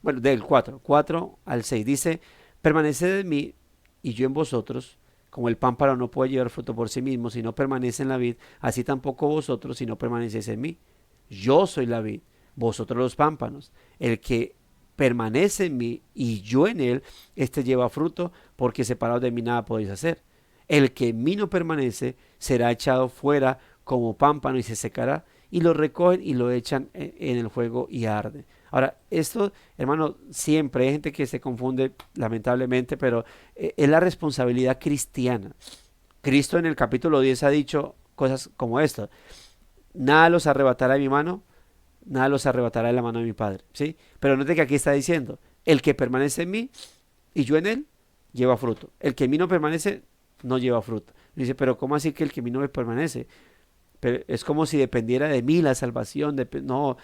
Bueno, del 4 al 6. Dice, permaneced en mí y yo en vosotros, como el pámpano no puede llevar fruto por sí mismo si no permanece en la vid, así tampoco vosotros si no permanecéis en mí. Yo soy la vid, vosotros los pámpanos. El que permanece en mí y yo en él, este lleva fruto, porque separados de mí nada podéis hacer. El que en mí no permanece será echado fuera como pámpano y se secará, y lo recogen y lo echan en el fuego y arde. Ahora, esto, hermano, siempre hay gente que se confunde, lamentablemente, pero es la responsabilidad cristiana. Cristo en el capítulo 10 ha dicho cosas como esta: nada los arrebatará de mi mano, nada los arrebatará de la mano de mi Padre, ¿sí? Pero note que aquí está diciendo, el que permanece en mí y yo en él, lleva fruto. El que en mí no permanece, no lleva fruto. Dice, pero ¿cómo así que el que en mí no me permanece? Pero es como si dependiera de mí la salvación. No,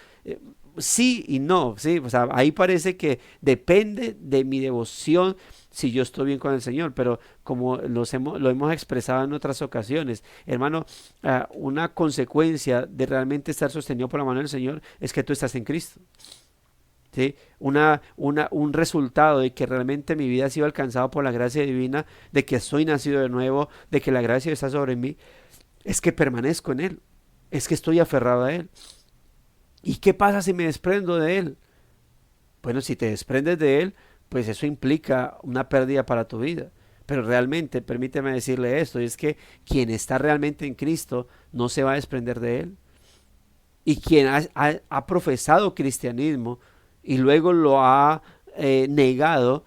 sí y no, ¿sí? O sea, ahí parece que depende de mi devoción si yo estoy bien con el Señor, pero como lo hemos expresado en otras ocasiones, hermano, una consecuencia de realmente estar sostenido por la mano del Señor es que tú estás en Cristo. ¿Sí? Un resultado de que realmente mi vida ha sido alcanzada por la gracia divina, de que soy nacido de nuevo, de que la gracia está sobre mí, es que permanezco en Él, es que estoy aferrado a Él. ¿Y qué pasa si me desprendo de Él? Bueno, si te desprendes de Él, pues eso implica una pérdida para tu vida. Pero realmente, permíteme decirle esto, es que quien está realmente en Cristo no se va a desprender de Él. Y quien ha profesado cristianismo y luego lo ha negado,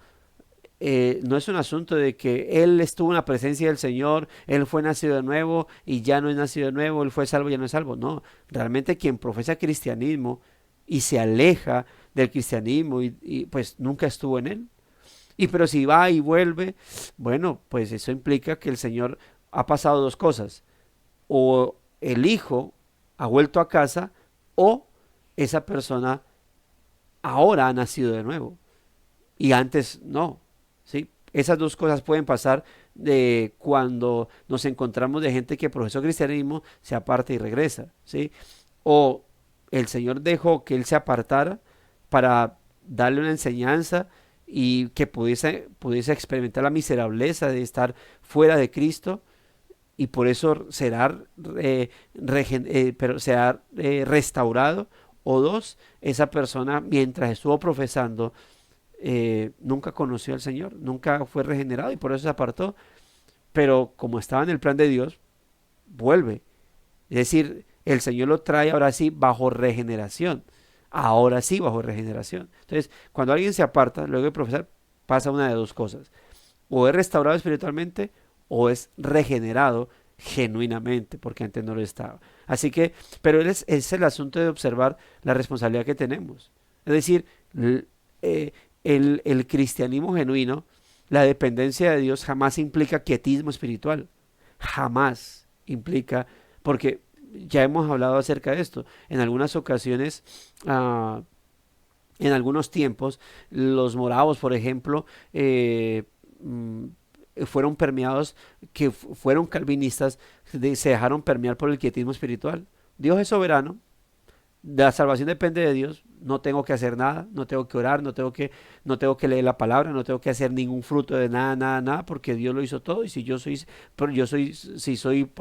no es un asunto de que él estuvo en la presencia del Señor, él fue nacido de nuevo y ya no es nacido de nuevo, él fue salvo y ya no es salvo. No, realmente quien profesa cristianismo y se aleja del cristianismo y pues nunca estuvo en él. Y pero si va y vuelve, bueno, pues eso implica que el Señor ha pasado dos cosas: o el hijo ha vuelto a casa, o esa persona ahora ha nacido de nuevo y antes no. ¿Sí? Esas dos cosas pueden pasar de cuando nos encontramos de gente que profesó cristianismo, se aparta y regresa, ¿sí? O el Señor dejó que él se apartara para darle una enseñanza y que pudiese experimentar la miserableza de estar fuera de Cristo, y por eso será restaurado. O dos, esa persona mientras estuvo profesando nunca conoció al Señor, nunca fue regenerado y por eso se apartó, pero como estaba en el plan de Dios, vuelve. Es decir, el Señor lo trae ahora sí bajo regeneración, ahora sí bajo regeneración. Entonces, cuando alguien se aparta luego de profesar, pasa una de dos cosas: o es restaurado espiritualmente o es regenerado genuinamente, porque antes no lo estaba. Así que, pero es el asunto de observar la responsabilidad que tenemos. Es decir, el cristianismo genuino, la dependencia de Dios jamás implica quietismo espiritual, jamás implica, porque ya hemos hablado acerca de esto en algunas ocasiones. En algunos tiempos los moravos, por ejemplo, fueron permeados, que fueron calvinistas, se dejaron permear por el quietismo espiritual. Dios es soberano, la salvación depende de Dios, no tengo que hacer nada, no tengo que orar, no tengo que leer la palabra, no tengo que hacer ningún fruto de nada, nada, nada, porque Dios lo hizo todo y si si soy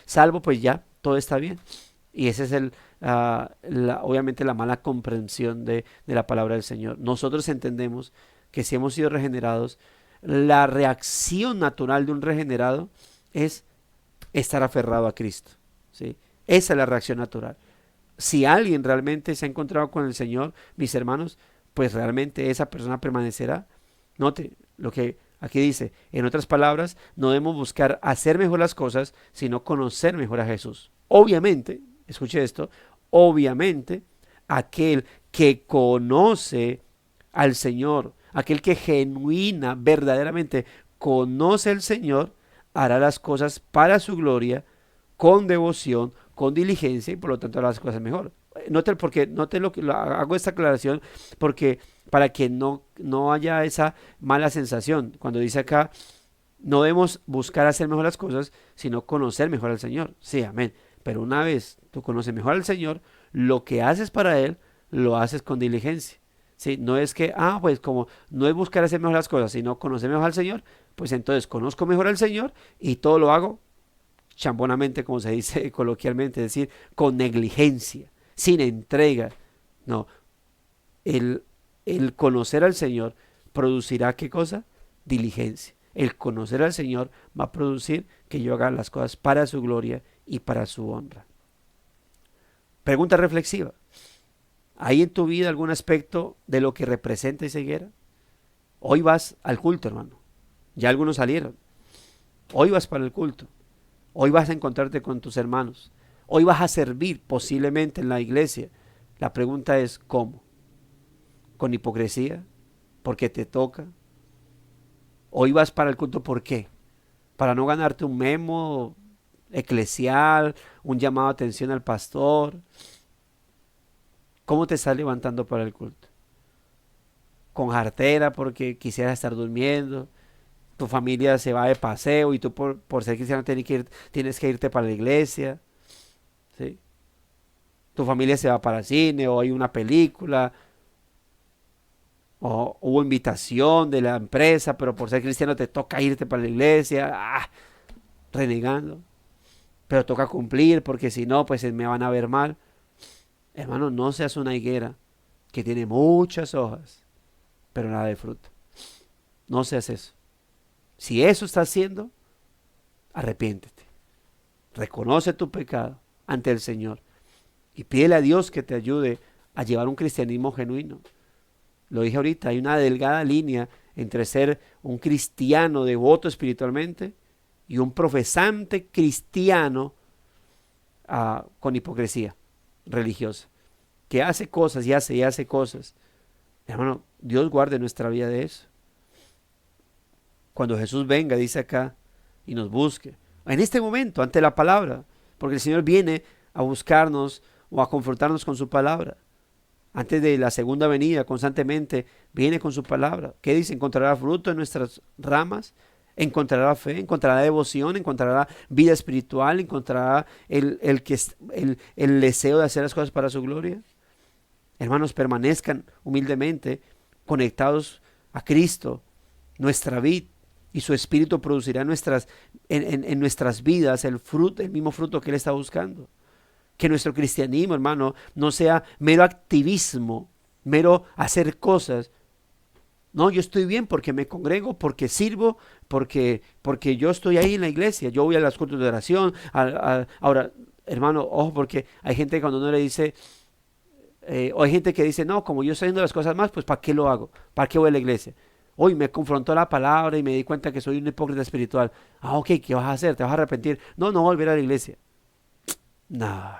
salvo, pues ya, todo está bien. Y ese es obviamente la mala comprensión de la palabra del Señor. Nosotros entendemos que si hemos sido regenerados, la reacción natural de un regenerado es estar aferrado a Cristo, ¿sí? Esa es la reacción natural. Si alguien realmente se ha encontrado con el Señor, mis hermanos, pues realmente esa persona permanecerá. Note lo que aquí dice, en otras palabras, no debemos buscar hacer mejor las cosas, sino conocer mejor a Jesús. Obviamente, escuche esto, obviamente, aquel que conoce al Señor, aquel que genuina, verdaderamente conoce al Señor, hará las cosas para su gloria, con devoción, con diligencia y por lo tanto hará las cosas mejor. Note lo que hago esta aclaración porque para que no haya esa mala sensación. Cuando dice acá, no debemos buscar hacer mejor las cosas, sino conocer mejor al Señor. Sí, amén. Pero una vez tú conoces mejor al Señor, lo que haces para Él, lo haces con diligencia. ¿Sí? No es que, pues como no es buscar hacer mejor las cosas, sino conocer mejor al Señor, pues entonces conozco mejor al Señor y todo lo hago chambonamente, como se dice coloquialmente, es decir, con negligencia, sin entrega. No, el conocer al Señor producirá ¿qué cosa? Diligencia. El conocer al Señor va a producir que yo haga las cosas para su gloria y para su honra. Pregunta reflexiva. ¿Hay en tu vida algún aspecto de lo que representa esa higuera? Hoy vas al culto, hermano. Ya algunos salieron. Hoy vas para el culto. Hoy vas a encontrarte con tus hermanos. Hoy vas a servir posiblemente en la iglesia. La pregunta es ¿cómo? ¿Con hipocresía? ¿Porque te toca? Hoy vas para el culto, ¿por qué? Para no ganarte un memo eclesial, un llamado de atención al pastor. ¿Cómo te estás levantando para el culto? ¿Con jartera porque quisieras estar durmiendo? Tu familia se va de paseo y tú por ser cristiano tienes que irte para la iglesia, ¿sí? Tu familia se va para el cine o hay una película o hubo invitación de la empresa, pero por ser cristiano te toca irte para la iglesia, renegando, pero toca cumplir porque si no, pues me van a ver mal. Hermano, no seas una higuera que tiene muchas hojas, pero nada de fruto. No seas eso. Si eso estás haciendo, arrepiéntete. Reconoce tu pecado ante el Señor y pídele a Dios que te ayude a llevar un cristianismo genuino. Lo dije ahorita, hay una delgada línea entre ser un cristiano devoto espiritualmente y un profesante cristiano con hipocresía religiosa, que hace cosas y hace cosas. Hermano, Dios guarde nuestra vida de eso. Cuando Jesús venga, dice acá, y nos busque, en este momento, ante la palabra, porque el Señor viene a buscarnos o a confrontarnos con su palabra. Antes de la segunda venida, constantemente viene con su palabra. ¿Qué dice? Encontrará fruto en nuestras ramas, encontrará fe, encontrará devoción, encontrará vida espiritual, encontrará el deseo de hacer las cosas para su gloria. Hermanos, permanezcan humildemente conectados a Cristo, nuestra vid, y su espíritu producirá en nuestras vidas el mismo fruto que Él está buscando. Que nuestro cristianismo, hermano, no sea mero activismo, mero hacer cosas. No, yo estoy bien porque me congrego, porque sirvo, porque yo estoy ahí en la iglesia, yo voy a los cultos de oración. Ahora, hermano, ojo, porque hay gente cuando uno le dice, o hay gente que dice, no, como yo estoy haciendo las cosas más, pues ¿para qué lo hago? ¿Para qué voy a la iglesia? Hoy me confrontó la palabra y me di cuenta que soy un hipócrita espiritual. Ok, ¿qué vas a hacer? ¿Te vas a arrepentir? No volver a la iglesia. No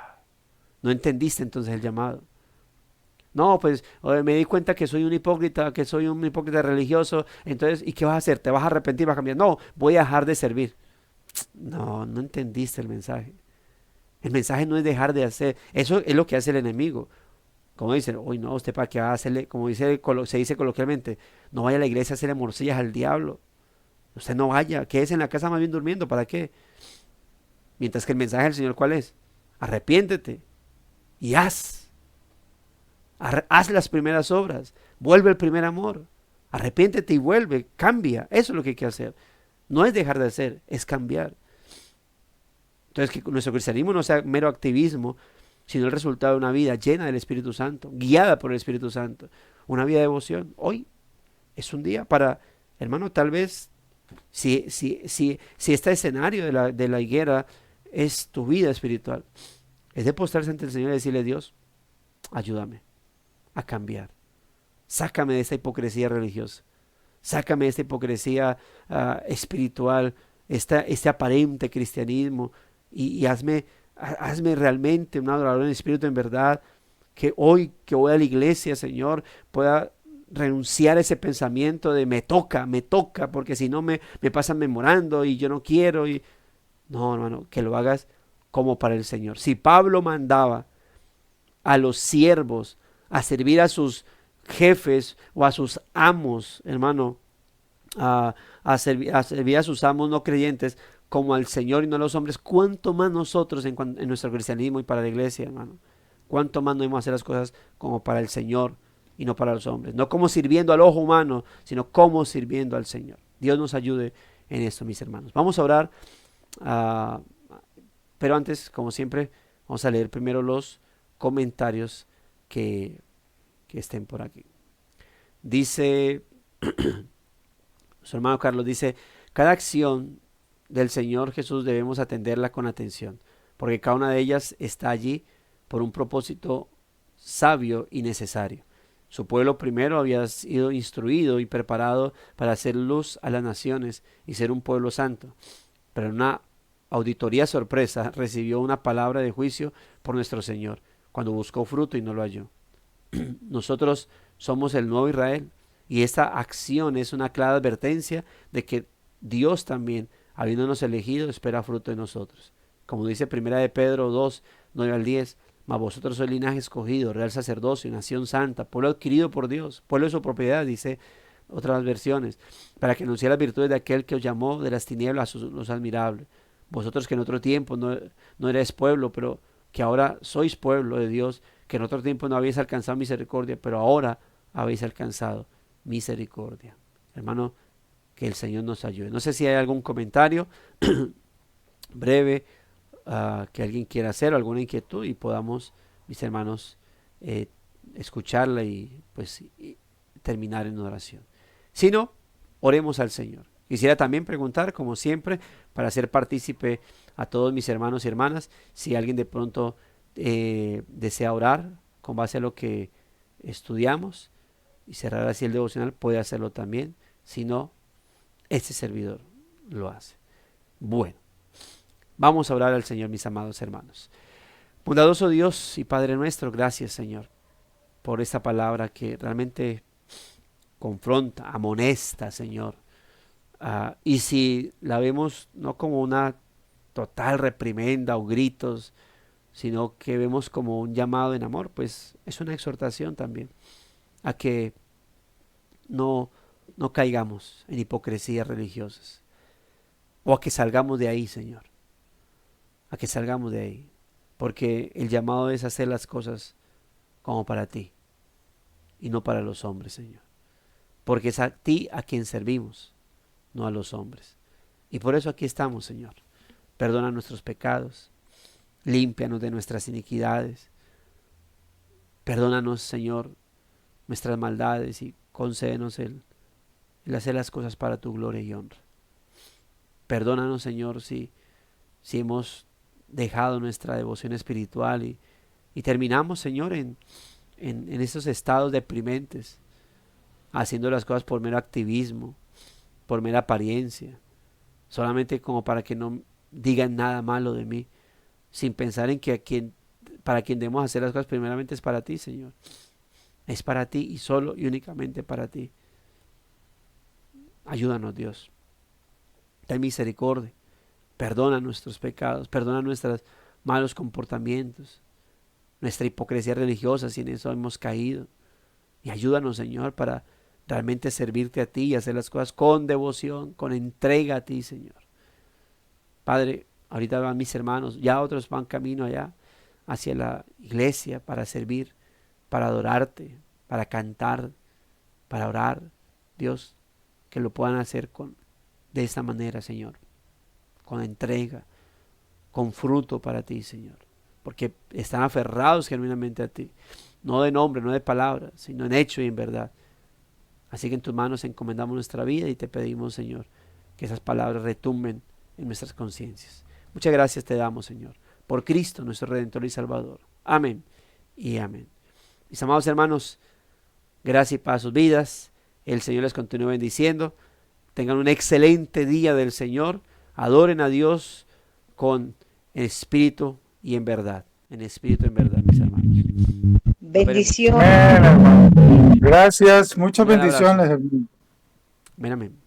entendiste entonces el llamado. No, pues me di cuenta que soy un hipócrita, religioso. Entonces, ¿y qué vas a hacer? ¿Te vas a arrepentir? ¿Vas a cambiar? No, voy a dejar de servir. No entendiste el mensaje. El mensaje no es dejar de hacer. Eso es lo que hace el enemigo. Como dicen, uy, no, usted para qué va a hacerle, como se dice coloquialmente, no vaya a la iglesia a hacerle morcillas al diablo. Usted no vaya, quédese en la casa más bien durmiendo, ¿para qué? Mientras que el mensaje del Señor, ¿cuál es? Arrepiéntete y haz. Haz las primeras obras, vuelve al primer amor, arrepiéntete y vuelve, cambia. Eso es lo que hay que hacer. No es dejar de hacer, es cambiar. Entonces, que nuestro cristianismo no sea mero activismo, sino el resultado de una vida llena del Espíritu Santo, guiada por el Espíritu Santo, una vida de devoción. Hoy es un día para, hermano, tal vez, si este escenario de la higuera es tu vida espiritual, es de postrarse ante el Señor y decirle: Dios, ayúdame a cambiar. Sácame de esta hipocresía religiosa. Sácame de esta hipocresía espiritual, este aparente cristianismo, y hazme realmente un adorador en espíritu en verdad, que hoy que voy a la iglesia, Señor, pueda renunciar a ese pensamiento de me toca, porque si no me pasan memorando y yo no quiero. No, hermano, que lo hagas como para el Señor. Si Pablo mandaba a los siervos a servir a sus jefes o a sus amos, hermano, a servir a sus amos no creyentes como al Señor y no a los hombres, ¿cuánto más nosotros en nuestro cristianismo y para la iglesia, hermano? ¿Cuánto más no debemos hacer las cosas como para el Señor y no para los hombres? No como sirviendo al ojo humano, sino como sirviendo al Señor. Dios nos ayude en esto, mis hermanos. Vamos a orar, pero antes, como siempre, vamos a leer primero los comentarios que estén por aquí. Dice su hermano Carlos, dice: cada acción del Señor Jesús debemos atenderla con atención, porque cada una de ellas está allí por un propósito sabio y necesario. Su pueblo primero había sido instruido y preparado para hacer luz a las naciones y ser un pueblo santo, pero en una auditoría sorpresa recibió una palabra de juicio por nuestro Señor, cuando buscó fruto y no lo halló. Nosotros somos el nuevo Israel, y esta acción es una clara advertencia de que Dios también, habiéndonos elegido, espera fruto de nosotros. Como dice primera de Pedro 2, 9 al 10, mas vosotros sois linaje escogido, real sacerdocio, nación santa, pueblo adquirido por Dios, pueblo de su propiedad, dice otras versiones, para que anunciara las virtudes de aquel que os llamó de las tinieblas a su luz admirable. Vosotros que en otro tiempo no erais pueblo, pero que ahora sois pueblo de Dios, que en otro tiempo no habéis alcanzado misericordia, pero ahora habéis alcanzado misericordia. Hermano, que el Señor nos ayude. No sé si hay algún comentario breve que alguien quiera hacer, o alguna inquietud, y podamos, mis hermanos, escucharla y pues terminar en oración. Si no, oremos al Señor. Quisiera también preguntar, como siempre, para hacer partícipe a todos mis hermanos y hermanas, si alguien de pronto desea orar con base a lo que estudiamos y cerrar así el devocional, puede hacerlo también. Si no, este servidor lo hace. Bueno, vamos a orar al Señor, mis amados hermanos. Bondadoso Dios y Padre nuestro, gracias, Señor, por esta palabra que realmente confronta, amonesta, Señor. Y si la vemos no como una total reprimenda o gritos, sino que vemos como un llamado en amor, pues es una exhortación también a que no caigamos en hipocresías religiosas, o a que salgamos de ahí, Señor, a que salgamos de ahí, porque el llamado es hacer las cosas como para ti y no para los hombres, Señor, porque es a ti a quien servimos, no a los hombres. Y por eso aquí estamos, Señor. Perdona nuestros pecados, límpianos de nuestras iniquidades, perdónanos, Señor, nuestras maldades, y concédenos el hacer las cosas para tu gloria y honra. Perdónanos, Señor, si hemos dejado nuestra devoción espiritual y terminamos, Señor, en esos estados deprimentes, haciendo las cosas por mero activismo, por mera apariencia, solamente como para que no digan nada malo de mí, sin pensar en que para quien debemos hacer las cosas primeramente es para ti, Señor. Es para ti y solo y únicamente para ti. Ayúdanos, Dios. Ten misericordia. Perdona nuestros pecados, perdona nuestros malos comportamientos, nuestra hipocresía religiosa, si en eso hemos caído. Y ayúdanos, Señor, para realmente servirte a ti y hacer las cosas con devoción, con entrega a ti, Señor. Padre, ahorita van mis hermanos, ya otros van camino allá hacia la iglesia para servir. para adorarte, para cantar, para orar. Dios, que lo puedan hacer de esta manera, Señor, con entrega, con fruto para ti, Señor, porque están aferrados genuinamente a ti, no de nombre, no de palabra, sino en hecho y en verdad. Así que en tus manos encomendamos nuestra vida y te pedimos, Señor, que esas palabras retumben en nuestras conciencias. Muchas gracias te damos, Señor, por Cristo, nuestro Redentor y Salvador. Amén y amén. Mis amados hermanos, gracias y paz a sus vidas. El Señor les continúe bendiciendo. Tengan un excelente día del Señor. Adoren a Dios con espíritu y en verdad. En espíritu y en verdad, mis hermanos. Bendiciones. Amén, hermano. Gracias, muchas Un gran abrazo. bendiciones, hermano. Amén, amén.